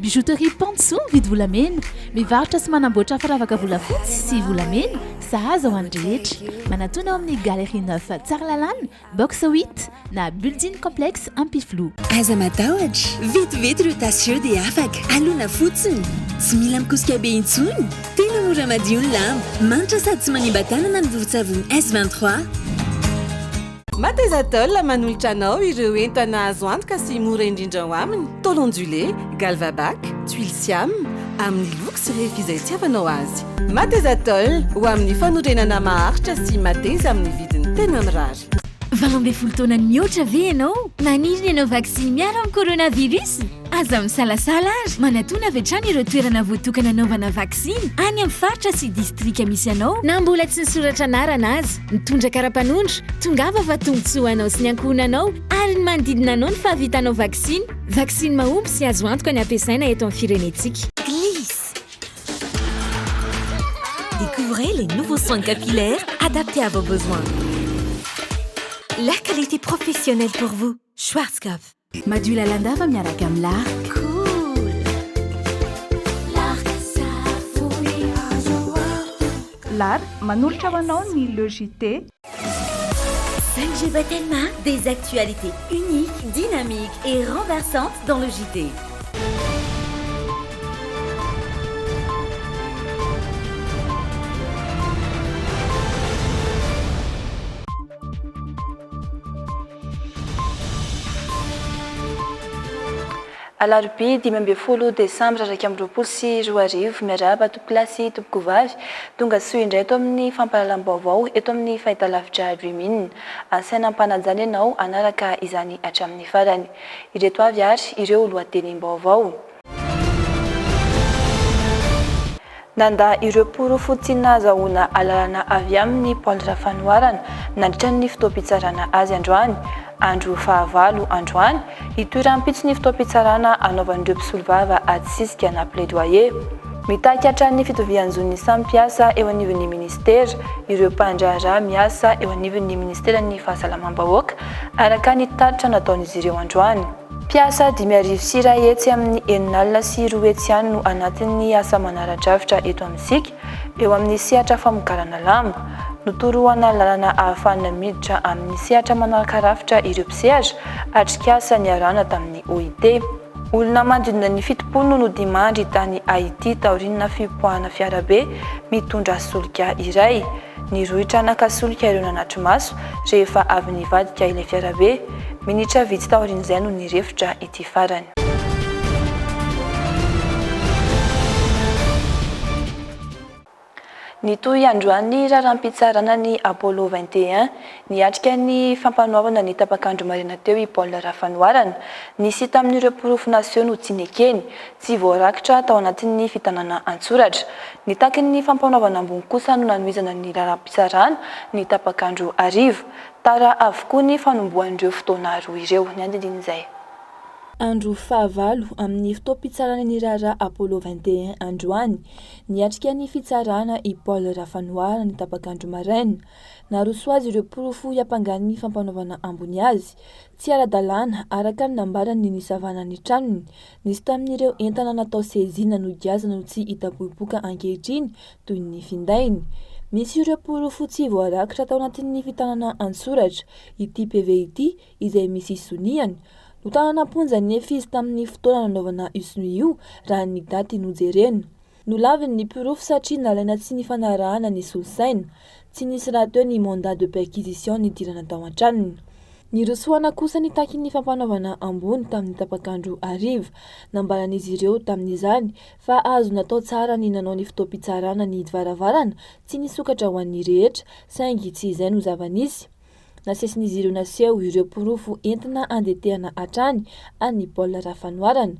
bijouterie Panso mividy volamena, mivarotra sy manamboatra firavaka volafotsy sy volamena, sahaza ho an'ny rehetra. Manatona ao amin'ny Galerie 9 Tsaralalàna, box 8 na building complexe Ampiflo. Aza matahotra, vetivety ireo tasio dia afaka. Alona fotsiny, tsy mila mikosika be intsony. Tena mora madio ny lamba, manitra sady tsy manimba tanana ny vovon-tsavony S23. Matezatol manolotra anao ireo entana azo antoka sy mora indrindra ho aminy. Tôle ondulé, galvabac, tuile siam amin'ny loko sy rehefa izay itiavanao azy. Matezatol ho amin'ny fanorenana maharitra sy mateza amin'ny vidiny tena mirary. 20 taona mihoatra ve ianao? Maniry ianao vaksiny miaro amin'ny coronavirus? Aza misalasala azy. Manatona avy hatrany ireo toerana voatokana anaovana vaksiny any amin'ny faritra sy distrika misy anao na mbola tsy nisoratra anarana azy. Mitondra kara-panondro, tongava fa tombotsoanao sy ny ankohonanao ary ny manodidina anao ny fahavitanao vaksiny. Vaksiny mahomby sy azo antoka ny ampiasaina eto amin'ny firenetsika. Glisse. Découvrez les nouveaux soins capillaires adaptés à vos besoins. La qualité professionnelle pour vous. Schwarzkopf. Madio lalandava miaraka amin'ny Lark. Cool. Lark manolotra ho anao ny logité. 5G Batelma, des actualités uniques, dynamiques et renversantes dans le JT. Alarobia 10 Desambra 2024 miarahaba tompolasy tompoko vavy tonga soa indray eto amin'ny fampahalalam-baovao eto amin'ny fahitalavitra Dreamin. Asaina ampanajana ianao anaraka izany hatramin'ny farany. Ireto avy ary ireo lohatenim-baovao. Nanda ireo porofo tsy nahazoana alalana avy amin'ny Paul Rafanoarana nandritra ny fotoam-pitsarana azy androany. Andro fahavalo androany, itoeram-pitsy ny fotoam-pitsarana anaovan'ireo mpisolo vava atsisika na plaidoyer. Mitaky hatrany fitovian'izony samy mpiasa eo anivon'ny ministera, ireo mpandraharaha miasa eo anivon'ny ministeran'ny fahasalamam-bahoaka araka ny taritra nataon'izy ireo androany. Mpiasa 5,000 hetsy amin'ny 9 sy 2 hetsy ihany no anatin'ny asa manara-drafitra eto amintsika eo amin'ny sehatra famokarana lamba. Notoroana lalana ahafahana miditra amin'ny sehatra manaraka rafitra ireo mpisehatra atrikasa ny arana tamin'ny OIT. Olona manodidina ny 70 no dimandry tany Haïti taoriana fipoahana fiarabe mitondra solika iray. Nirohitra naka solika ireo nanatry maso rehefa avy nivadika ilay fiarabe. Minitra vitsy taorian'izay no nirefitra ity farany. Nitoy androany raharam-pitsarana ny Apollo 21 niatrika ny fampanoavana ny tapakandro marina teo i Paul Rafanoarana. Nisy tamin'ireo porofo nasiona tsy nekeny, tsy voarakitra tao anatin'ny fitanana antsoratra. Nitaky ny fampanoavana ambony kosa no nanohizana ny raharam-pitsarana ny tapakandro arivo. Tara avokoa ny fanombohan'ireo fotoana roa ireo ny andinindin'izay. Andro fahavalo amin'ny fotoam-pitsarana ny rara Apollo 21 androany, niatrika ny fitsarana i Paul Rafanoarana ny tapakandro maraina. Naroso azy ireo porofo hiampangany ny fampanaovana ambony azy. Tsy ara-dalàna araka ny nambarany nisavana ny tranony. Nisy tamin'ireo entana natao sezina no giazana no tsy hitapoipoka ankehitriny toy ny findainy. Misy ireo porofo tsy voarakitra tao anatin'ny fitanana antsoratra ity PV ity izay misy isoniany. No tanana-ponja nefa izy tamin'ny fotoana nanaovana isony io raha ny daty nojerena. Nolaviny ny porofo satria nalaina tsy ny fanarahana ny solosaina. Tsy nisy raha teo ny mandat de perquisition nidirana tao an-tranony. Nirosoana kosa ny taky ny fampanaovana ambony tamin'ny tapakandro arivo. Nambaran'izy ireo tamin'izany fa azo natao tsara ny nanao ny fotoam-pitsarana ny varavarana tsy nisokatra ho an'ny rehetra saingy tsy izay no zava-nisy. Nasesin'izy ireo naseho ireo porofo entina andetehana hatrany any Paul Rafanoarana.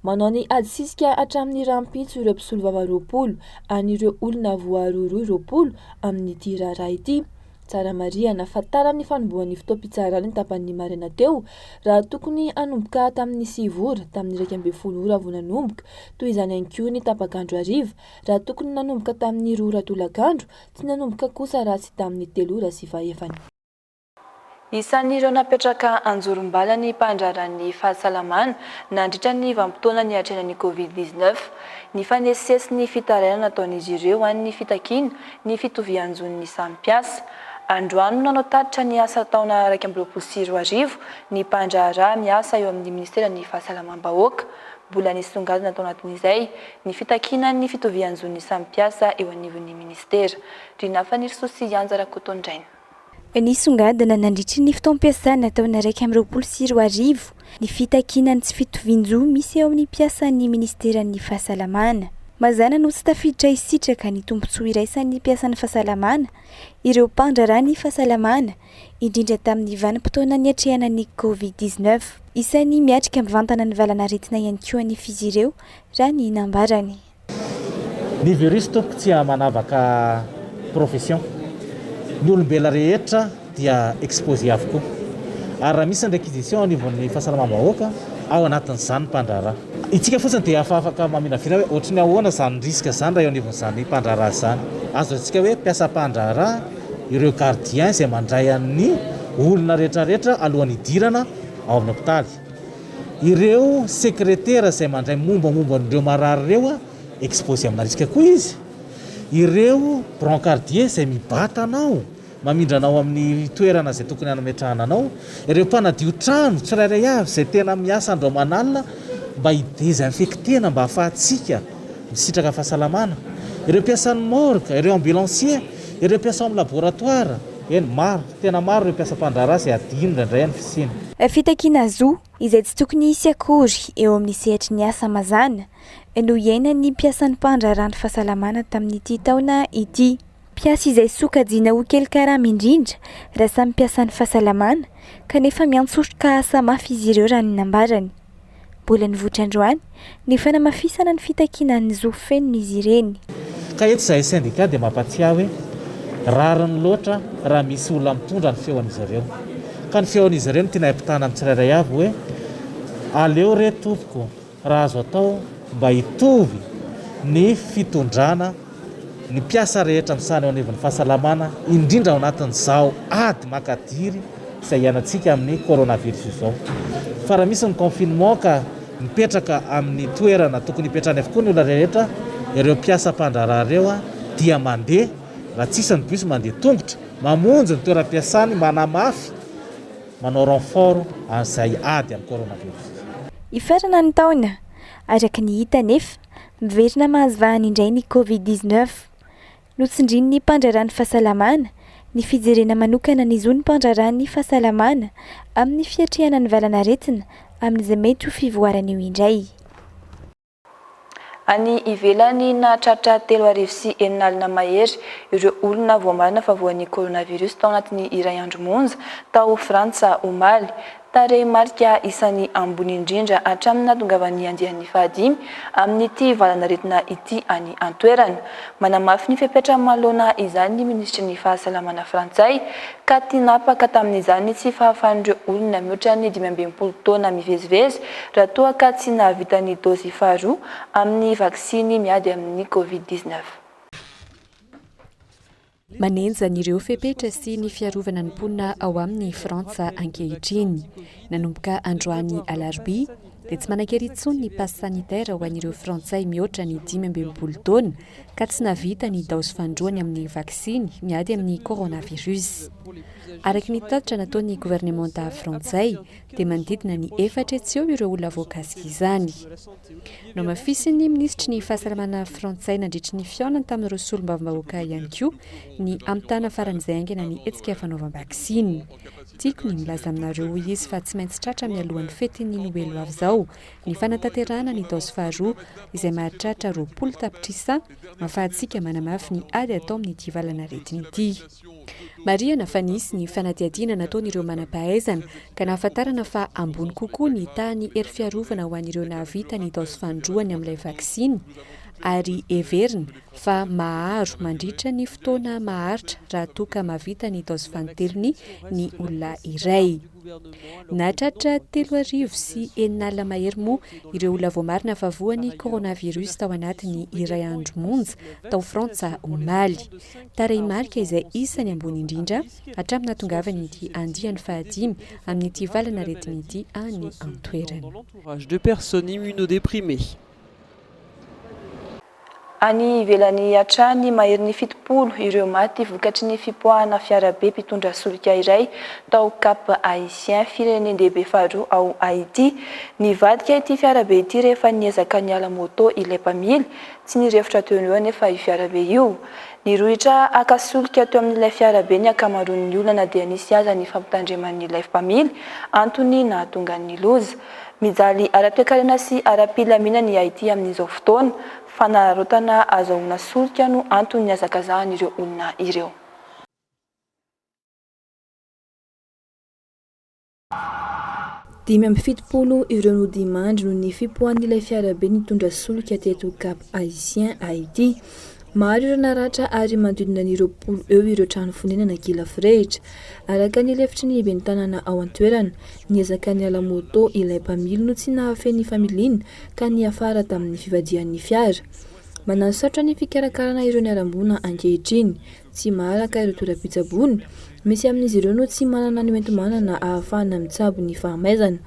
Manao ny adisisika hatramin'ny rampitso ireo mpisolo vava 20 an'ireo olona voaroa 20 amin'ity raharaha ity. Tsara mariana fa tarany fanombohan'ny fotoam-pitsarana ny tapan'ny maraina teo raha tokony hanomboka tamin'ny 9 ora tamin'ny 12 ora vao nanomboka toy izany ihany koa ny tapakandro arivo raha tokony nanomboka tamin'ny 2 ora tolakandro tsy nanomboka kosa raha tsy tamin'ny 3 ora sy 20. Isan'ireo napetraka anjorom-bala ny mpandraran'ny fahasalamana nandritra ny vanim-potoana ny atrenan'ny COVID-19. Ny fanesesy ny fitarainana nataon'izy ireo an'ny fitakiana ny fitovianjon'ny samy mpiasa. Androany nanao tatitra ny asa taona 2024 ny mpandraharaha miasa eo amin'ny ministeran'ny fahasalamam-bahoaka. Mbola nisongadina tao anatin'izay ny fitakiana ny fitovianjon'ny samy mpiasa eo anivon'ny ministera. Rina Fanirsosi Anjara Kotondraina. Nisongadina nandritra ny fotoam-piasana taona 2024 ny fitakiana sy fitovianjo misy eo amin'ny mpiasan'ny ministeran'ny fahasalamana. Mazana no tsy tafiditra isitraka ny tombontsoa iraisan'ny mpiasan'ny fahasalamana ireo mpandraharaha ny fahasalamana indrindra tamin'ny vanim-potoana ny atrehanan'ny COVID-19. Isan'ny miatrika mivantana ny valana aretina ihany koa an'izy ireo raha ny nambarany. Ny virus tompoko tsy manavaka profession. Ny olombela rehetra dia exposé avokoa. Ary raha misy réquisition au niveau ny fahasalamam-bahoaka ao anatin'izany mpandraharaha. Itsika fotsiny dia afaka maminavina hoe ohatrany ahoana izany risque zany raha eo anivon'izany mpandraharaha zany. Azo antsika hoe mpiasa mpandraharaha ireo gardien izay mandray amin'ny olona rehetrarehetra alohan'ny hidirana ao amin'ny hôpitaly. Ireo secrétaire izay mandray mombamomban'ireo marary ireo exposé amina risque koa izy. Ireo brancardier izay mibata anao mamindranao amin'ny toerana izay tokony hanametrahana anao. Ireo mpanadio trano tsirairay avy izay tena miasa andro manalina mba hidesinfectena mba ahafahantsika misitraka fahasalamana. Ireo mpiasan'ny morgue, ireo ambulancier, ireo mpiasa amin'ny laboratoire. Eny maro, tena maro ireo mpiasa mpandraharaha izay adino indraindray ny fisina. Fitakiana zo izay tsy tokony hisy akory eo amin'ny sehatry ny asa mazana no iainan'ny mpiasan'ny mpandraharaha fahasalamana tamin'ity taona ity. Mpiasa izay sokajiana ho kely karama indrindra raha samy mpiasan'ny fahasalamana kanefa miantsotroka asa mafy izy ireo raha ny nambarany. Mbola nivoatra androany ny fanamafisana ny fitakianan'ny zo fenon'izy ireny. Ka eto izahay syndicat dia mampatsiahy hoe rariny loatra raha misy olona mitondra ny feon'izy ireo. Ka ny feon'izy ireo no tiana hampitana amin'ny tsirairay avy hoe aleo re tompoko raha azo atao mba hitovy ny fitondrana ny mpiasa rehetra misana eo anivon'ny fahasalamana indrindra ao anatin'izao ady makadiry izay hiainantsika amin'ny coronavirus izao. Fa raha misy ny confinement ka mipetraka amin'ny toerana tokony hipetrahany avokoa ny olona rehetra, ireo mpiasa mpandraharaha ireo dia mandeha raha tsisy ny bus mandeha tongotra mamonjy ny toeram-piasany manamafy manao renfort an'izay ady amin'ny coronavirus. Ifarana ny taona araka ny hita nefa miverina mahazovahany indray ny COVID-19 notsindrin'ny mpandraharaha ny fahasalamana ny fijerena manokana ny zo ny mpandraharaha ny fahasalamana amin'ny fiatrehana ny valana aretina amin'izay mety ho fivoarana eo indray. Any ivelany na tratra 3:09 alina mahery ireo olona voamarina fa voan'ny coronavirus tao anatin'ny iray andro monja tao Frantsa omaly. Tarehy marika isan'ny ambony indrindra hatramin'ny nahatongavany andian'ny fahadimy amin'ity valana aretina ity any antoerana. Manamafy ny fepetra malona izany ny ministry ny fahasalamana frantsay ka tinapaka tamin'izany tsy fahafahan'ireo olona mihoatra ny 12 taona mivezivezy raha toa ka tsy nahavita ny dozy faharoa amin'ny vaksiny miady amin'ny COVID-19. Manenjana ireo fepetra sy ny fiarovana ny mponina ao amin'ny Frantsa ankehitriny. Nanomboka androany alarobia dia tsy manan-kery intsony ny passe sanitaire ho an'ireo Frantsay mihoatra ny 12 taona ka tsy nahavita ny daozy fandroany amin'ny vaksiny miady amin'ny coronavirus. Araky ny tatitra nataon'ny gouvernementa frantsay dia manodidina ny 4 tsy eo ireo olona voakasika izany. No mafisin'ny ministry ny fahasalamana frantsay nandritry ny fiaonany tamin'ireo solombavambahoaka ihany koa ny amitana faran'izay aingana ny hetsika fanaovam-vaksiny. Tiako ny milaza aminareo izy fa tsy maintsy tratra mialohan'ny fetin'ny noely avy izao ny fanatanterahana ny daozy faharoa izay mahatratra 20 tapitrisa mahafahantsika manamafy ny ady atao amin'ny ity valana aretina ity. Mariana fa nisy ny fanadihadiana nataon'ireo manam-pahaizana ka nahafantarana fa ambony kokoa ny tahany hery fiarovana ho an'ireo nahavita ny daozy fandroany amin'ilay vaksiny ary everina fa maharo mandritra ny fotoana maharitra raha toka mavita ny dosy fanotelony ny olona iray. Nahatratra 3 sy 9 alina mahery moa ireo olona voamarina fa voan'ny coronavirus tao anatiny iray andro monja tao Frantsa omaly. Tarehimarika izay isany ambony indrindra hatramin'ny nahatongavany ity andiany fahadimy amin'ny ity valana retiny ity any antoerany. De personnes immunodéprimées. Any ivelany hatrany mahery ny 70 ireo maty vokatry ny fipoahana fiarabe mpitondra solika iray tao Cap Haïtien firenendehibe faharoa ao Haïti. Nivadika ity fiarabe ity rehefa niezaka niala moto ilay mpamily tsy nirefitra teo eo nefa io fiarabe io. Nirohitra akasolika teo amin'ilay fiarabe ny akamaroan'ny olona dia nisy aza ny fampitandreman'ilay mpamily antony nahatonga ny loza. Mijaly ara-toekarena sy ara-pilamina ny Haïti amin'izao fotoana fanarotana azahoana solika no antony niazakazahan'ireo olona ireo. Dimy amby 70 ireo nodimandry noho ny fipohan'ilay fiarabe nitondra solika teto Cap Haïtien Haïti. Maro ireo naratra ary manodidina ny 20 eo ireo trano fonenana gila firehitra. Araka ny lefitry ny ben'ny tanàna ao an-toerana, niezaka niala moto ilay mpamily no tsy nahafehy familiana ka niafara tamin'ny fivadian'ny fiara. Manasaotra ny fikarakarana ireo niarambona ankehitriny, tsy maharaka ireo toeram-pitsaboana, misy amin'izy ireo no tsy manana ny hoentomanana ahafahana mitsabo ny fahamaizana.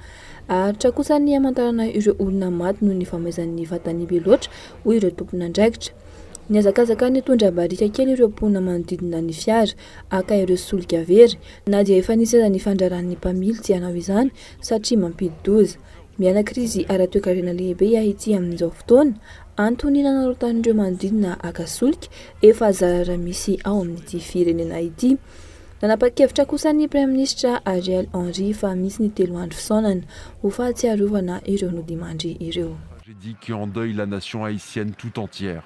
Aritra kosa ny hamantarana ireo olona maty noho ny fahamaizan'ny vatany be loatra hoy ireo tompon'andraikitra. Niazakazaka nitondra barika kely ireo mponina manodidina ny fiara aka ireo solika very na dia efa nisy aza ny fandraran'ny mpamily tsy hanao izany satria mampidi-doza. Miala krizy ara-toekarena lehibe Haïti amin'izao fotoana antony nanarotan'ireo manodidina aka solika efa zarara misy ao amin'ity firenena ity. Nanapa-kevitra kosa ny Prime Ministre Ariel Henry fa misy ny 3 andro fisaonana ho fahatsiarovana ireo nodimandry ireo. J'ai dit qui endeuille la nation haïtienne tout entière.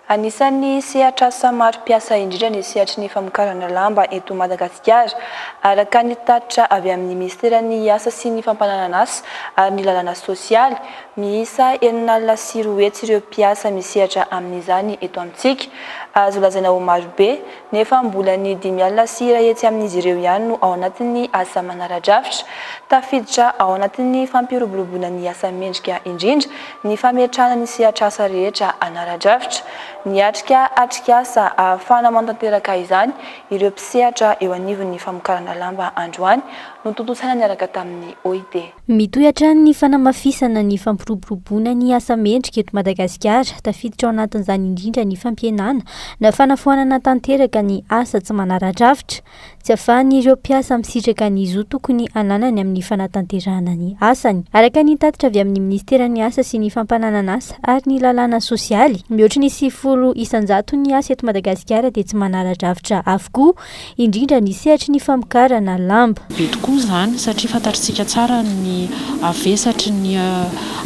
Anisan'ny sehatra maro piasa indrindra ny sehatry ny famokarana lamba eto Madagasikara araka ny tatitra avy amin'ny ministeran'ny asa sy ny fampananana asa ary ny lalàna sosialy miisa 9 alina sy 10 hetsy ireo piasa misehatra amin'izany eto amintsika. Azo lazaina ho maro be nefa mbola ny 5 alina sy 1 hetsy amin'izy ireo ihany no ao anatin'ny asa manara-drafitra tafiditra ao anatin'ny fampiroboroboana ny asa mendrika indrindra ny fametrahana ny sehatra asa rehetra anara-drafitra. Niatrika atrikasa ahafahana mantanteraka izany ireo mpisehatra eo anivon'ny famokarana lamba androany no tontosana niaraka tamin'ny OIT. Mitohatra ny fanamafisana ny fampiroboroboana ny asa mendrika eto Madagasikara tafiditra ao anatin'izany indrindra ny fampihenana na fanafoanana tanteraka ny asa tsy manara-drafitra. Tsy afahan'ireo mpiasa misitraka ny izo tokony ananany amin'ny fanatanterahana ny asany. Araka ny tatitra avy amin'ny ministeran'ny asa sy ny fampananana asa ary ny lalàna sosialy, mihoatra ny 90 isanjato ny asa eto Madagasikara dia tsy manara-drafitra avokoa, indrindra ny sehatry ny famokarana lamba. Be tokoa izany satria fantatritsika tsara ny avesatry ny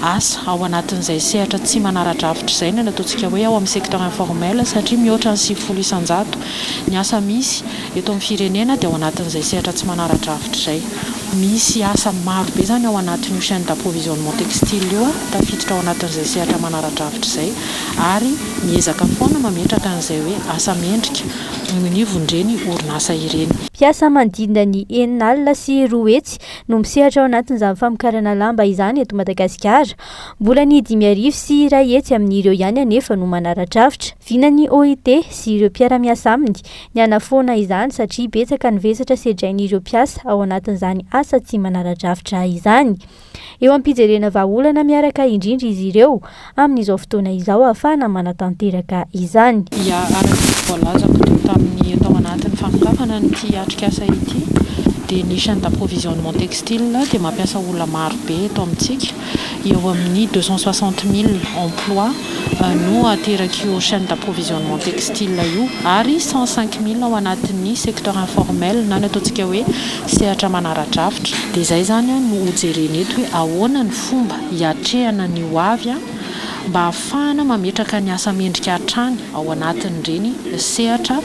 asa ao anatin'izay sehatra tsy manara-drafitra izay no ataontsika hoe ao amin'ny secteur informel satria mihoatra ny 90 isanjato ny asa misy eto amin'ny firenena dia ao anatin'izay sehatra tsy manara-drafitra izay. Misy asa maro be zany ao anatin'io chaîne d'approvisionnement textile io tafiditra ao anatin'izay sehatra manara-drafitra izay ary miezaka foana mametraka an'izay hoe asa mendrika ny vondreny orinasa ireny. Piasa manodidina ny 9 alina sy 10 hetsy no misehatra ao anatin'izany famokarana lamba izany eto Madagasikara. Mbola ny 5 sy 1 hetsy amin'ireo ihany anefa no manara-drafitra. Vinany OIT sy ireo mpiara-miasa aminy ny anafoana izany satria betsaka ny vesatra sedrain'ireo mpiasa ao anatin'izany asa tsy manara-drafitra izany. Eo ampijerena vahaolana miaraka indrindra izy ireo amin'izao fotoana izao ahafahana manatanteraka izany. Voalazako teo tamin'ny tao anatin'ny famokafana nyity atrikasa ity dia ny chaîne d'approvisionnement textile dia mampiasa olona maro be eto amintsika eo amin'ny 260 000 emplois no ateraky io chaîne d'approvisionnement textile io ary 105 000 ao anatin'ny secteur informel na ny ataontsika hoe sehatra manara-drafitra. Dia izay zany no hojerena eto hoe ahoana ny fomba hiatrehana ny hoavy mba hahafahana mametraka ny asa mendrika hatrany ao anatin'ireny sehatra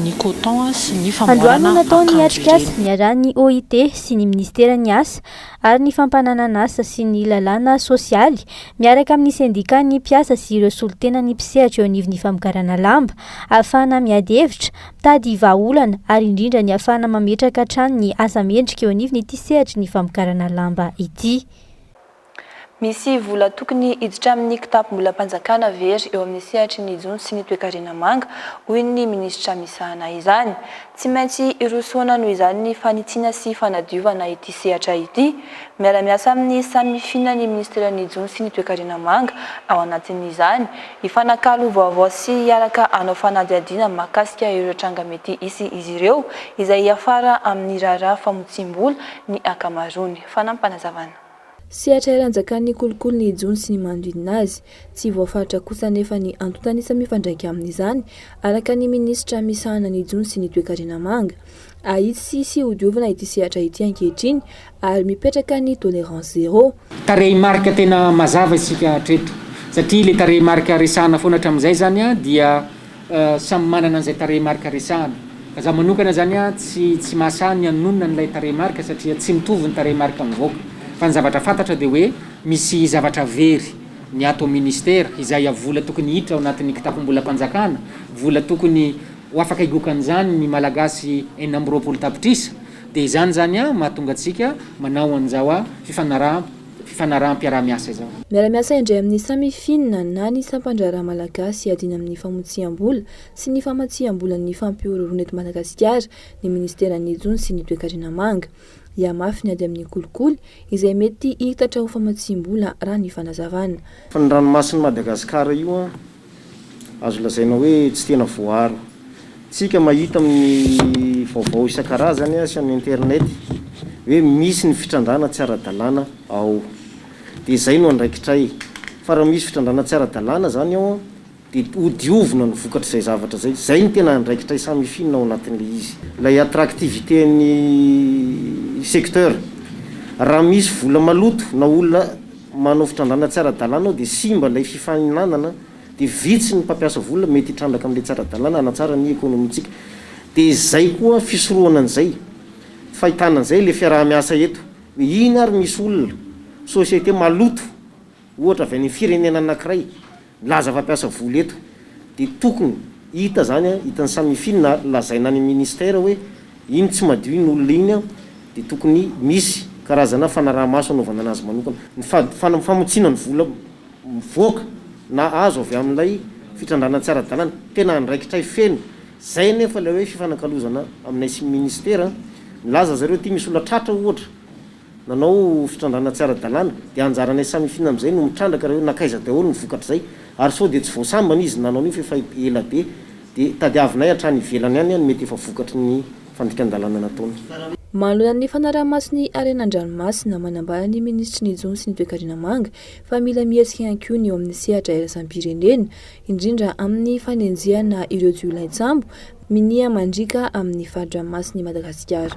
ny coton sy ny androany natao ny akanjo atrika asa ireny. niarahany OIT sy ny ministera ny asa ary ny fampananana asa sy ny lalàna sosialy miaraka amin'ny sendika ny mpiasa sy ireo solotena ny mpisehatra eo anivon'ny famokarana lamba ahafahana miady hevitra mitady vahaolana ary indrindra ny ahafahana mametraka hatrany ny asa mendrika eo anivony ity sehatra ny famokarana lamba ity. Misy vola tokony hiditra amin'ny kitapo-mbolam-panjakana very eo amin'ny sehatry ny Jony sy ny toe-karena manga hoy ny minisitra misahana izany. Tsy maintsy irosoana noho izany ny fanitsiana sy fanadiovana ity sehatra ity. Miara-miasa amin'ny samy fina ny ministeran'ny Jony sy ny toe-karena manga ao anatin'izany. Hifanakalo vaovao sy hiaraka hanao fanadihadiana mahakasika ireo tranga mety hisy izy ireo izay hiafara amin'ny raharaha famotsim-bola ny akamarony. Fanampanazavana. Sehatra iranjakan'ny kolokolo ny Jony sy ny manodidina azy tsy voafaritra kosa nefa ny antontanisa mifandraika amin'izany araka ny minisitra misahana ny Jony sy ny toe-karena manga ahitsy sy hodiovana ity sehatra ity ankehitriny ary mipetraka ny tolérance zéro. Tarehy marika tena mazava isika hatreto satria le tarehy marika resahana foana hatramin'izay zany a dia samy manana an'izay tarehy marika resahana. Ka za manokana zany a tsy mahasaha ny anonona n'ilay tarehy marika satria tsy mitovy ny tarehy marika mivoaka. Fa ny zavatra fantatra dia hoe misy zavatra very ny ato ministera izay vola tokony hiditra ao anatin'ny kitapo-mbolam-panjakana, vola tokony ho afaka higokan'izany ny malagasy 420 tapitrisa dia izany zany a mahatonga antsika manao an'izao fifanarahampiarah-miasa izao. Miara-miasa indray amin'ny samy finina na ny sampandraraha malagasy adina amin'ny famotsiam-bola sy ny famatsiam-bolan'ny fampiororona eto Madagasikara ny ministeran'ny Jony sy ny toe-karena manga. Iamafy ny ady amin'ny kolokolo izay mety hitatra ho famatsim-bola raha ny fanazavana. Fa ny ranomasin'i Madagasikara io azo lazaina hoe tsy tena voaro. Tsika mahita amin'ny vaovao isan-karazany sy amin'ny internet hoe misy ny fitrandana tsy ara-dalàna ao. Dia izay no andraikitray. Fa raha misy fitrandana tsy ara-dalàna zany ao dia hodiovina ny vokatra izay zavatra zay. Zay ny tena andraikitray samy finina ao anatin'le izy. Ilay attractivité-ny secteur. Raha misy vola maloto na olona manao fitrandana tsy ara-dalàna dia simba ilay fifaninanana dia vitsy ny mpampiasa vola mety hitrandraka amin'ilay tsy ara-dalàna hanatsara ny ekonomintsika. Dia izay koa fisorohana an'izay fahitana an'izay le fiaraha-miasa eto. Iny ary misy olona société maloto ohatra avy any firenena anankiray laza fampiasa vola eto dia tokony hita zany hitan'ny samy finina lazaina ny ministera hoe iny tsy madio iny olona iny dia tokony misy karazana fanaraha-maso anaovana anazy manokana. Ny famotsiana ny vola mivoaka na azo avy amin'ilay fitrandrana tsy ara-dalàna tena andraikitray feno. Zay nefa ilay hoe fifanankalozana aminay sy ministera milaza zareo ty misy olona tratra ohatra nanao fitrandrana tsy ara-dalàna dia anjaranay samy finina amin'izay no mitrandraka reo nakaiza daholo ny vokatra zay ary sao dia tsy voasambana izy nanao ny fefa ela be dia tadiavinay hatrany ivelany ihany mety efa vokatry ny fandikan-dalàna nataony. Manoloana ny fanaraha-masony arenan-dranomasina manambara ny ministry ny Jony sy ny toe-karena manga fa mila mihetsika ihany koa ny eo amin'ny sehatra iraisam-pirenena indrindra amin'ny fanenjehana ireo jiolain-tsambo minia mandrika amin'ny fahadra-masony Madagasikara.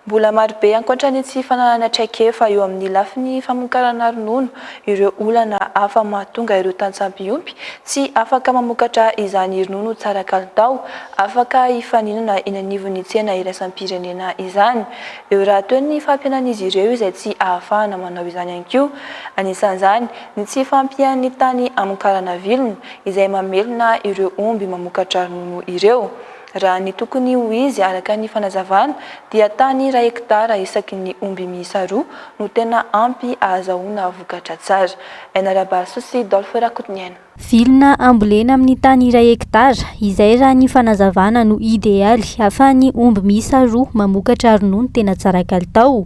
Mbola marobe ankoatrany tsy fananana traikefa eo amin'ny lafiny famokarana ronono ireo olana hafa mahatonga ireo tantsampy-ompy tsy afaka mamokatra izany ronono tsara kalitao afaka hifaninana eny anivon'ny tsena iraisam-pirenena izany. Eo raha toy ny fampianan'izy ireo izay tsy ahafahana manao izany ihany koa. Anisan'izany ny tsy fampian'ny tany amokarana vilona izay mamelona ireo omby mamokatra ronono ireo. Raha ny tokony ho izy araka ny fanazavana dia tany 1 hektara isaky ny omby miisa 2 no tena ampy ahazahoana vokatra tsara. Enarabasosy Dolphe Rakotniana. Vilona ambolena amin'ny tany 1 hektara izay raha ny fanazavana no idealy ahafahan'ny omby miisa 2 mamokatra ronono tena tsara kalitao.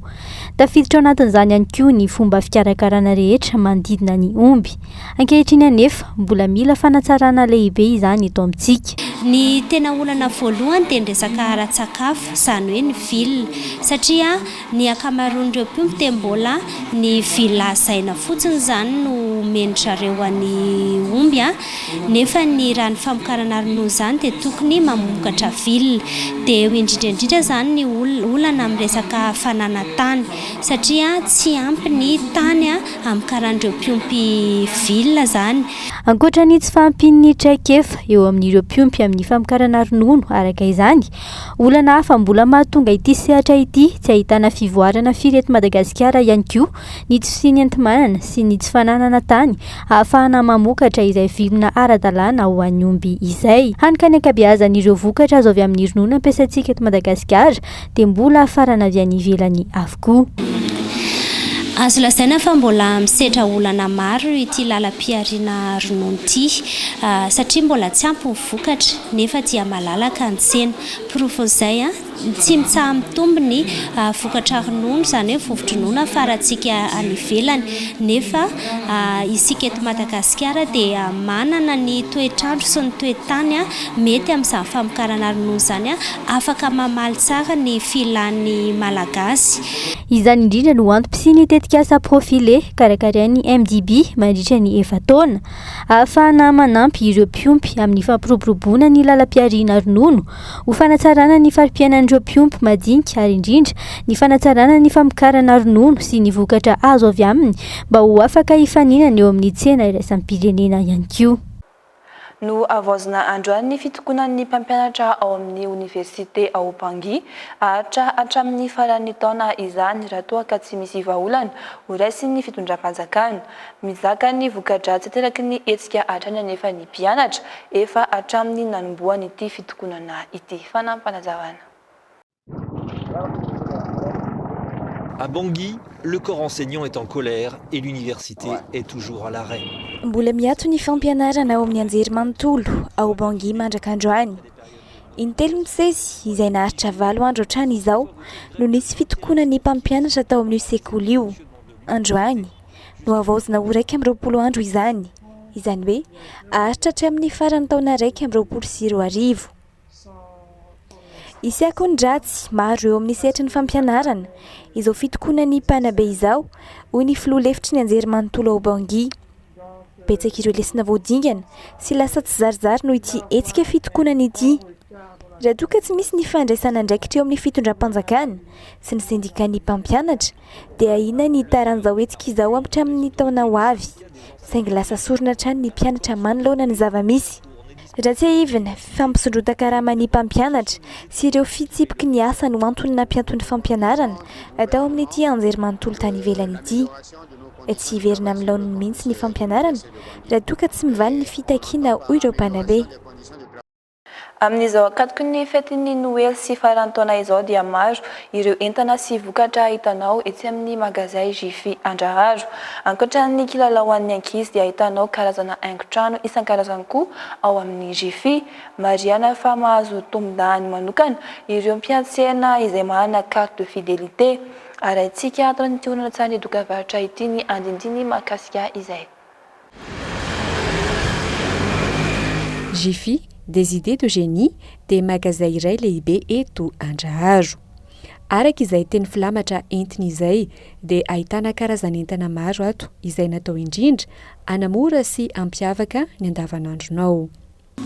Tafiditra ao anatin'izany ihany koa ny fomba fikarakarana rehetra manodidina ny omby. Ankehitriny anefa mbola mila fanatsarana lehibe izany eto amintsika. ny tena olana voalohany dia ny resaka ara-tsakafo izany hoe ny vily satria ny akamaroan'ireo mpiompy dia mbola ny vily lazaina fotsiny zany no mendrareo any omby nefa ny raha ny famokarana ronono zany dia tokony mamokatra vily dia indrindraindrindra zany ny olana amin'ny resaka fananantany satria tsy ampy ny tany amokaran'ireo mpiompy vily zany. Ankoatra ny tsy fahampian'ny traikefa eo amin'ireo mpiompy amin'ny famokarana ronono araka izany olana hafa mbola mahatonga ity sehatra ity tsy ahitana fivoarana fireto Madagasikara ihany koa ny tsy fientim-manana sy ny tsy fananana tany ahafahana mamokatra izay vilona ara-dalàna ho an'ny omby izay. Hanika ny ankabeazan'ireo vokatra azo avy amin'ny ronono ampiasaintsika eto Madagasikara dia mbola afarana avy any ivelany avokoa. Azo lazaina fa mbola misedra olana maro ity lalam-piariana ronono ity satria mbola tsy ampy ny vokatra nefa dia malalaka ny tsena porofon'izay tsy mitsaha mitombo ny vokatra ronono izany hoe vovo-dronono afarantsika any ivelany nefa isika eto Madagasikara dia manana ny toetrandro sy ny toetany mety amin'izany famokarana ronono izany afaka mamaly tsara ny filan'ny malagasy. Izany indrindra no antom-pisiny tetika asa profile karakarain'ny MDB mandritra ny 4 taona ahafahana manampy ireo mpiompy amin'ny fampiroboroboana ny lalam-piariana ronono ho fanatsarana ny farim-piainan'ireo mpiompy madinika ary indrindra ny fanatsarana ny famokarana ronono sy ny vokatra azo avy aminy mba ho afaka hifaninana eo amin'ny tsena iraisam-pirenena ihany koa. No avoazina androany ny fitokonan'ny mpampianatra ao amin'ny Université ao Bangui hatramin'ny faran'ny taona izany raha toa ka tsy misy vahaolana ho raisin'ny fitondram-panjakana. Mizaka ny vokatra tsy teraky ny hetsika hatrany anefa ny mpianatra efa hatramin'ny nanomboany ity fitokonana ity. Fanampanazavana. À Bangui, le corps enseignant est en colère et l'université est toujours à l'arrêt. Mbola miato ny fampianarana ao amin'ny anjerimanontolo ao Bangui mandrak'androany. Intelo misesy izay naharitra 7 andro hatrany izao no nisy fitokonan'ny mpampianatra tao amin'io sekoly io. Androany no avaozina ho 120 andro izany. Izany hoe aharitra hatramin'ny faran'ny taona 120 Isy akondratsy maro eo amin'ny sehatra ny fampianarana izao fitokonan'ny mpanabe izao hoy ny filoha lefitry ny anjerimanontolo ao Bangui. Betsaka ireo lesona voadingana sy lasa tsy zarizary noho ity hetsika fitokonana ity. Raha toa ka tsy misy ny fandraisana ndraikitra eo amin'ny fitondram-panjakana sy ny sendikan'ny mpampianatra dia ahina ny taran'izao hetsika izao hatramin'ny taona ho avy saingy lasa sorona hatrany ny mpianatra manoloana ny zava-misy. Raha tsy ahivana fampisondrotan-karama ny mpampianatra sy ireo fitsipiky ny asa no antony nampiantony fampianarana atao amin'ity anjerimanontolo tany ivelany ity. Tsy hiverina amin'ny laoniny mihitsy ny fampianarana raha toa ka tsy mivaly ny fitakiana hoy ireo mpanabe. Amin'izao akatoky ny fetin'ny Noely sy faran'ny taona izao dia maro ireo entana sy vokatra hitanao etsy amin'ny magazay Jiffy Andraharo. Ankoatran'ny kilalao an'ny ankizy dia hitanao karazana haingon-trano isan-karazany koa ao amin'ny Jiffy. Mariana fa mahazo tombon-dahany manokana ireo mpiantsena izay manana carte de fidélité. Arahintsika ato ny tionana tsara ny dokavarotra ity ny andindiny makasika izay. Jiffy, des idées de génie, des magasins iray lehibe eto Andraharo. Araka izay teny filamatra entiny izay dia ahitana karazan'entana maro ato izay natao indrindra hanamora sy hampiavaka ny andavanandronao.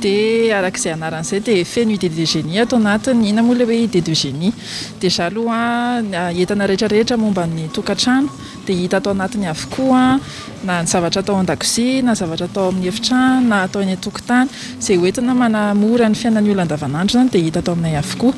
Dia arak'izay anaran'izay dia feno idée de génie ato anatiny. Ina moa ilay hoe idée de génie? Dia aloha entana rehetrarehetra momba ny tokantrano dia hita atao anatiny avokoa na ny zavatra atao an-dakozia na zavatra atao amin'ny efitrano na atao eny an-tokotany izay hoentina manamora ny fiainan'ny olona andavanandro zany dia hita atao aminay avokoa.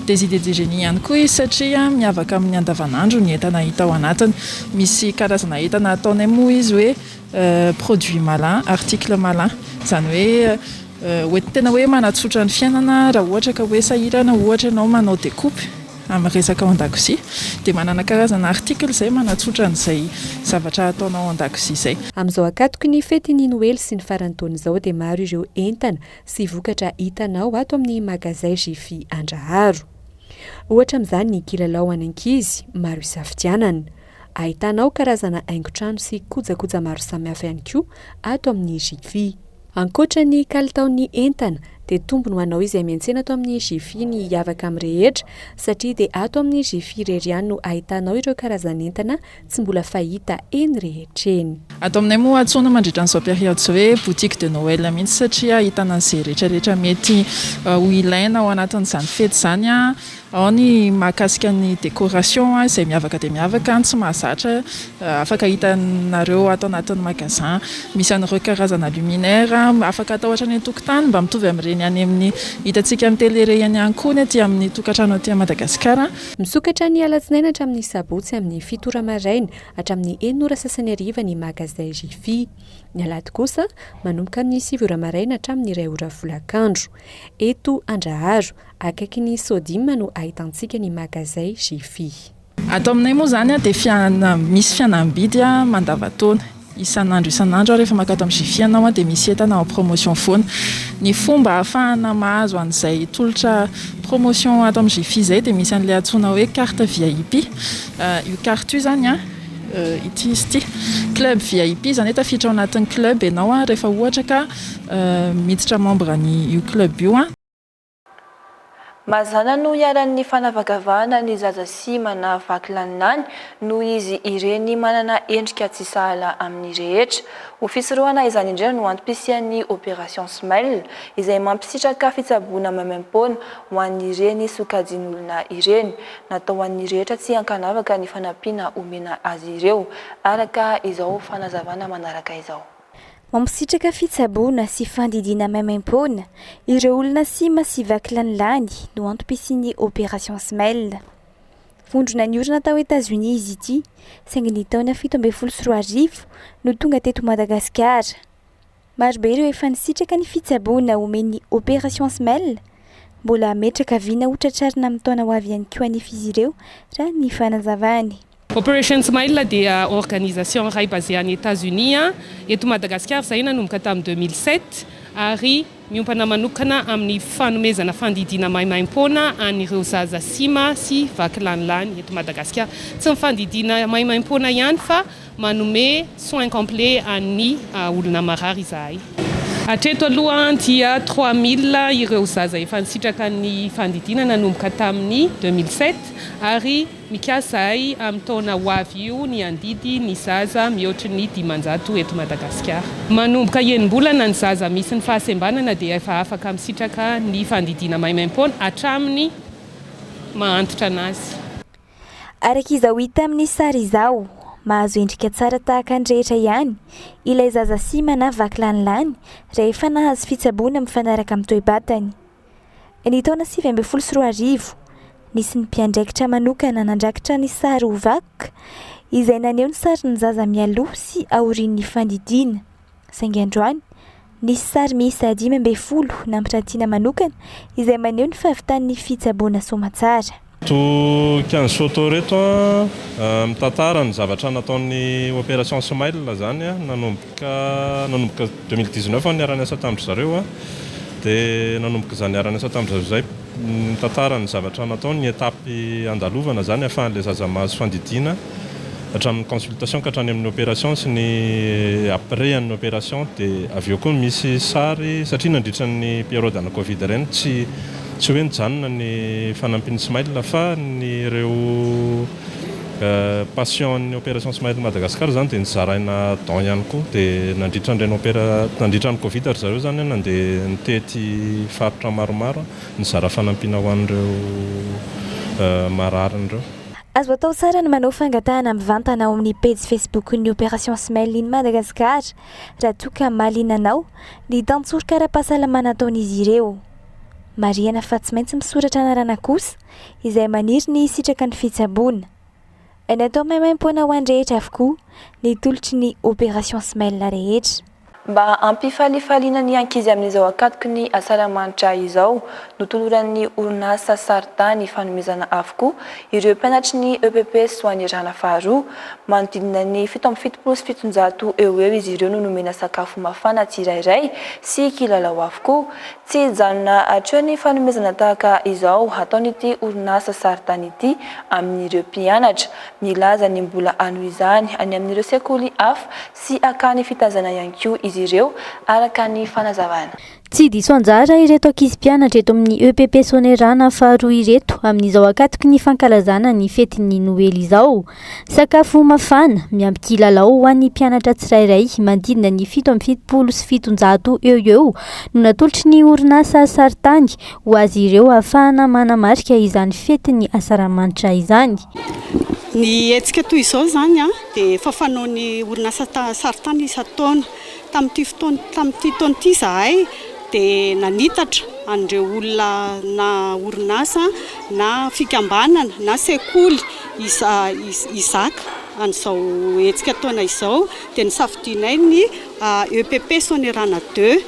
Dia idée de génie ihany koa izy satria miavaka amin'ny andavanandro ny entana hita ao anatiny. Misy karazana entana ataonay moa izy hoe produit malin, article malin, izany hoe tena hoe manatsotra ny fiainana raha ohatra ka hoe sahirana ohatra ianao manao découpe amin'ny resaka ao an-dakozia dia manana karazana article izay manatsotra an'izay zavatra ataonao an-dakozia izay. Amin'izao akatoky ny fetin'ny Noely sy ny faran'ny taona izao dia maro ireo entana sy vokatra hitanao ato amin'ny magazay Jiffy Andraharo. Ohatra amin'izany ny kilalao an'ankizy maro isafidianana. Ahitanao karazana haingon-trano sy kojakoja maro samihafa ihany koa ato amin'ny Jiffy. ankoatra ny kalitaon'ny entana dia tombony ho anao izay miantsena ato amin'ny jify ny hiavaka amin'ny rehetra satria dia ato amin'ny jify irery ihany no ahitanao ireo karazan'entana tsy mbola fahita eny rehetra eny. Ato aminay moa antsoina mandritra an'izao période izao hoe boutique de Noël mihitsy satria ahitana an'izay rehetrarehetra mety ho ilaina ao anatin'izany fety izany ao ny mahakasika ny décoration izay miavaka dia miavaka tsy mahazatra afaka hitanareo ato anatin'ny magasin misy an'ireo karazana luminaire afaka atao ohatra ny tokotany mba mitovy amin'ireny any amin'ny hitantsika amin'ny télé ihany ihany koa ny aty amin'ny tokantrano aty Madagasikara. Misokatra ny alatsinainy hatramin'ny sabotsy amin'ny 7 ora maraina hatramin'ny 9 ora sasany hariva ny magasin Jify. Ny alahady kosa manomboka amin'ny 7 ora maraina hatramin'ny 2 ora folakandro. Eto Andraharo akaiky ny Sodima no ahitantsika ny magasin Jify. Ato aminay moa zany dia misy fianam-bidy mandavataona. Isan'andro rehefa makato amin'ny Jify anao dia misy entana en promotion foana. Ny fomba ahafahana mahazo an'izay tolotra promotion ato amin'ny Jify izay dia misy an'ilay antsoina hoe carte VIP. Io carte io zany ity izy ity club VIP zany hoe tafiditra ao anatin'ny club ianao rehefa ohatra ka miditra membre ny io club io. Mazana no iaran'ny fanavakavahana ny zaza sy manavaky laninany noho izy ireny manana endrika tsy sahala amin'ny rehetra. Ho fisorohana izany indrindra no antom-pisian'ny opération Smile izay mampisitraka fitsaboana maimaim-poana ho an'ireny sokajin'olona ireny. Natao an'ny rehetra tsy hankanavaka ny fanampiana omena azy ireo araka izao fanazavana manaraka izao. Mamositraka fitsaboana sy fandidiana maimaim-poana ireo olona sy masivaky lanilany no antom-pisian'ny opération Smile. Vondrona ny orina tao États-Unis izy ity, saingy ny taona 17 no tonga teto Madagasikara. Marobe ireo efa nisitraka ny fitsaboana omen'ny opération Smile, mbola metraka viana hotratrarina amin'ny taona ho avy ihany koa anefa izy ireo raha ny fanazavany. Operation Smile dia organisation iray basée any États-Unis eto Madagasikara izay nanomboka tamin'ny 2007 ary miompana manokana amin'ny fanomezana fandidiana maimaim-poana an'ireo zaza sima sy vaky lanilany eto Madagasikara. Tsy mifandidiana maimaim-poana ihany fa manome soin complet an'ny olona marary izahay. Hatreto aloha dia 3000 ireo zaza efa nisitraka ny fandidiana nanomboka tamin'ny 2007 ary mikasay amin'ny taona ho avy io ny andidy ny zaza mihoatra ny 500 eto Madagasikara. Manomboka enim-bolana ny zaza misy ny fahasembanana dia efa afaka misitraka ny fandidiana maimaim-poana hatramin'ny mahantitra anazy. Araka izao hita amin'ny sary izao, mahazo endrika tsara tahaka ny rehetra ihany ilay zaza sy manavaky lanilany rehefa nahazo fitsaboana mifanaraka amin'ny toe-batany. Ny taona 2014 nisy ny mpiandraikitra manokana nandrakitra ny sary ho vakoka izay naneho ny sarin'ny zaza mialoha sy aorian'ny fandidiana. Saingy androany nisy sary miisa 5 nampiratiana manokana izay maneho ny fahavitan'ny fitsaboana somatsara. To 15 photo reto mitantara ny zavatra nataon'ny opération Smile zany nanomboka 2019 ny arana asa tamin'ny zareo dia nanomboka izany arana asa tamin'ny zareo zay mitantara ny zavatra nataony ny etapy andalovana zany ahafahan'ilay zaza mahazo fandidiana hatramin'ny consultation ka hatrany amin'ny opération sy ny après ny opération dia avy eo koa misy sary satria nandritra ny période ana Covid ireny tsy hoe nijanona ny fanampian'ny Smile fa ny ireo passion opération Smile Madagasikara zany dia nizaraina don ihany koa dia nandritra ny Covid ary zareo zany nandeha nitety faritra maromaro nizara fanampiana ho an'ireo mararin'ireo. Azo atao tsara ny manao fangatahana mivantana ao amin'ny page Facebook ny opération Smile in Madagasikara raha toa ka mahalinanao ny tantsoroka ara-pahasalamana ataon'izy ireo. Mariana fa tsy maintsy misoratra anarana kosa izay maniry ny sitraka ny fitsaboana. Ny atao maimaim-poana ho an'ny rehetra avokoa ny tolotry ny opération Smile rehetra. Mba ampifalifaliana ny ankizy amin'izao akatoky ny asalamanitra izao no toloran'ny orinasa Sartany fanomezana avokoa ireo mpianatry ny EPPS ho an'ny rana faharoa manodidina ny 7,700 eo izy ireo no nomena sakafo mafana tsirairay sy kilalao avokoa. Tsy hijanona hatreo ny fanomezana tahaka izao ataon'ity orinasa Sartany ity amin'ireo mpianatra milaza ny mbola anoho izany any amin'ireo sekoly hafa sy akany fitazana ihany koa izy ireo araka ny fanazavana. Tsy diso anjara ireto ankizy mpianatra eto amin'ny EPP Sonerana faharoa ireto amin'izao akatoky ny fankalazana ny fetin'ny Noely izao. Sakafo mafana miampy kilalao ho an'ny mpianatra tsirairay mandidina ny 770 eo no natolotry ny orinasa Saritany ho azy ireo ahafahana manamarika izany fetin'ny asaramanitra izany. Ny hetsika toy izao zany dia fafanaon'ny orinasa Saritany isataona. Tamin'ity taona ity zahay dia nanitatra andreo olona na orinasa na fikambanana na sekoly izaka an'izao hetsika taona izao dia nisafidianay ny EPP Sonerana 2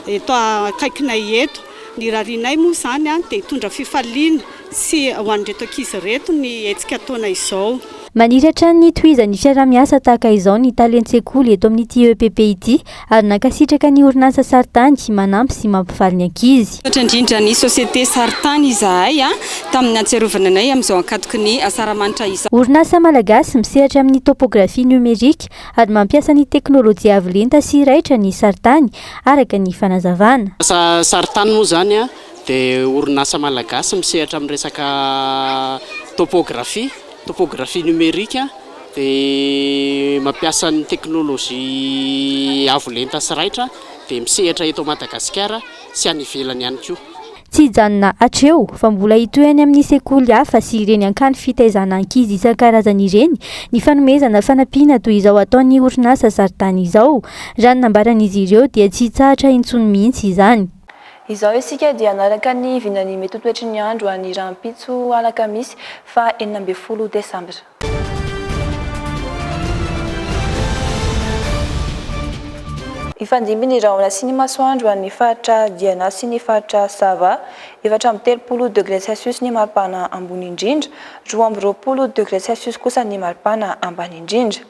eto akaikinay eto. Ny rarinay moa zany dia hitondra fifaliana sy ho an'ireto ankizy reto ny hetsika taona izao. Maniratra ny tohizan'ny fiaramiasa tahaka izao ny talentssekoly eto amin'ity EPP ity ary nakasitraka ny orinasa Saritany manampy sy mampifaly ny ankizy. Ohatra indrindra ny sosiete Saritany izahay tamin'ny atsiarovana anay amin'izao ankatoky ny asaramanitra izao. Orinasa malagasy misehatra amin'ny topografia numerika ary mampiasa ny teknôlôjia avo lenta sy raitra ny Saritany araka ny fanazavana. Saritany moa zany dia orinasa malagasy misehatra amin'ny resaka topografia numerika dia mampiasa ny teknôlôjia avo lenta sy raitra dia misehatra eto Madagasikara sy any ivelany ihany koa. Tsy hijanona hatreo fa mbola hitohany amin'ny sekoly hafa sy ireny ankany fitaizana ankizy isan-karazany ireny ny fanomezana fanampiana toy izao ataon'ny orinasa Saritany izao. Raha ny nambaran'izy ireo dia tsy hitsahatra intsony mihitsy izany. Izao isika dia anaraka ny vinany mety toetry ny andro any Rampitso alakamisy fa 12 Desambra. Ifandimby ny rahona sy ny masoandro any faritra Diana sy ny faritra Sava 4 degré Celsius ny maripana ambony indrindra 20 degré Celsius kosa ny maripana ambany indrindra.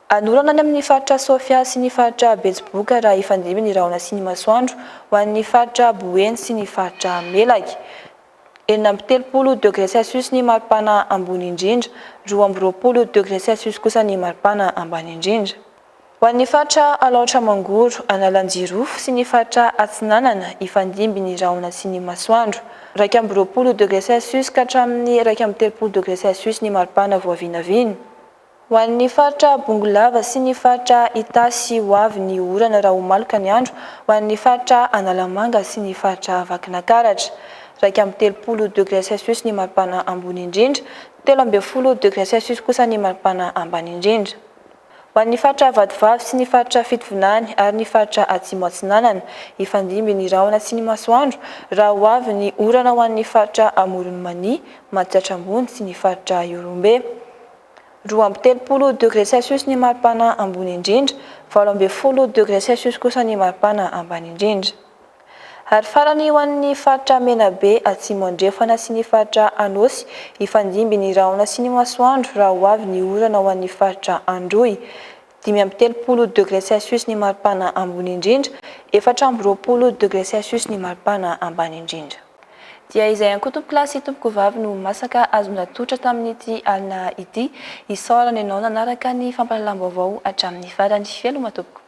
Anorana any amin'ny faritra Sofia sy ny faritra Betsiboka raha ifandimby ny rahona sy ny masoandro ho an'ny faritra Boeny sy ny faritra Melaky 30 degré Celsius ny maripana ambony indrindra 20 degré Celsius kosa ny maripana ambany indrindra. Ho an'ny faritra Alaotra Mangoro, Analanjirofo sy ny faritra Atsinanana ifandimby ny rahona sy ny masoandro 20 degré Celsius ka hatramin'ny 30 degré Celsius ny maripana voavinavina. Ho an'ny faritra Bongolava sy ny faritra Itasy ho avy ny orana raha ho maloka ny andro ho an'ny faritra Analamanga sy ny faritra Vakinakaratra 30 degré Celsius ny maripana ambony indrindra 30 degré Celsius kosa ny maripana ambany indrindra. Ho an'ny faritra Vadivavy sy ny faritra Fitovinany ary ny faritra Atsimo Atsinanana ifandimby ny rahona sy ny masoandro raha ho avy ny orana ho an'ny faritra Amoron'Mania, Matsiatrambony sy ny faritra Iorombe 20 degré Celsius ny maripana ambony indrindra 20 degré Celsius kosa ny maripana ambany indrindra. Ary farany ho an'ny faritra Menabe, Atsimo Andrefana sy ny faritra Anosy ifandimby ny rahona sy ny masoandro raha ho avy ny orana ho an'ny faritra Androy 30 degré Celsius ny maripana ambony indrindra 40 degré Celsius ny maripana ambany indrindra. Dia izay ihany koa tompoko lasy tompoko vavy no masaka azona totra tamin'ity alina ity isaorana ianao nanaraka ny fampahalalam-baovao hatramin'ny farany fialoma tompoko.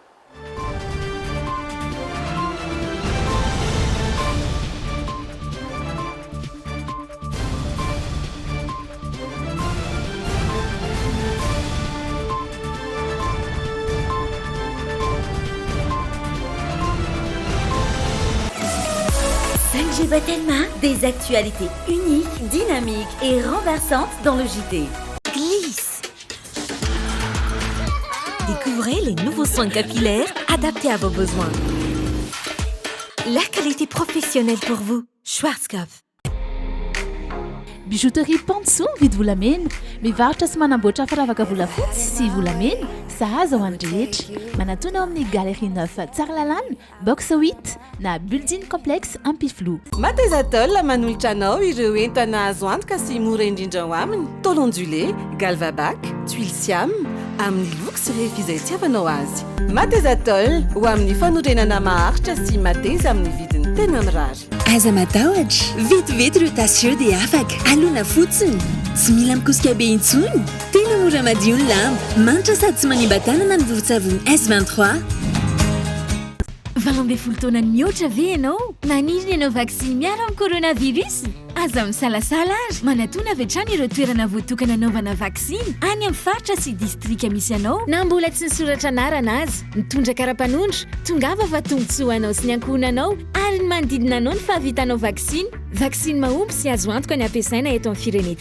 Battelma, des actualités uniques, dynamiques et renversantes dans le JT. Glisse. Découvrez les nouveaux soins capillaires adaptés à vos besoins. La qualité professionnelle pour vous. Schwarzkopf. Bijouterie Pantsoa mividy volamena, mivarotra sy manamboatra firavaka volafotsy sy volamena, sahaza ho an'ny rehetra. Manatona ao amin'ny Galerie 9 Tsaralalàna, box 8 na building complexe Ampiflo. Matezatol manolotra anao ireo entana azo antoka sy mora indrindra ho aminy. Tôle ondulé, galvabac, tuile siam, amin'ny loko sy refy izay tiavanao azy. Matezatol ho amin'ny fanorenana maharitra sy mateza amin'ny vidiny tena mirary. Aza matahotra, vetivety ireo tasy dia afaka alona fotsiny, tsy mila mikosika be intsony, tena mora madio ny lamba, manitra sady tsy manimba tanana ny vovon-tsavony S23. 20 taonany mihoatra ve ianao maniry ianao vaksiny miaro amin'ny coronavirus aza misalasala azy manatona avy hatrany ireo toerana voatokana anaovana vaksiny any amin'ny faritra sy distrika misy ianao na mbola tsy nisoratra anarana azy mitondra kara-panondro tongava fa tombontsoanao sy ny ankohonanao ary ny manodidina anao ny fahavitanao vaksiny mahomby sy azo antoka ny ampiasaina eto amin'ny firenena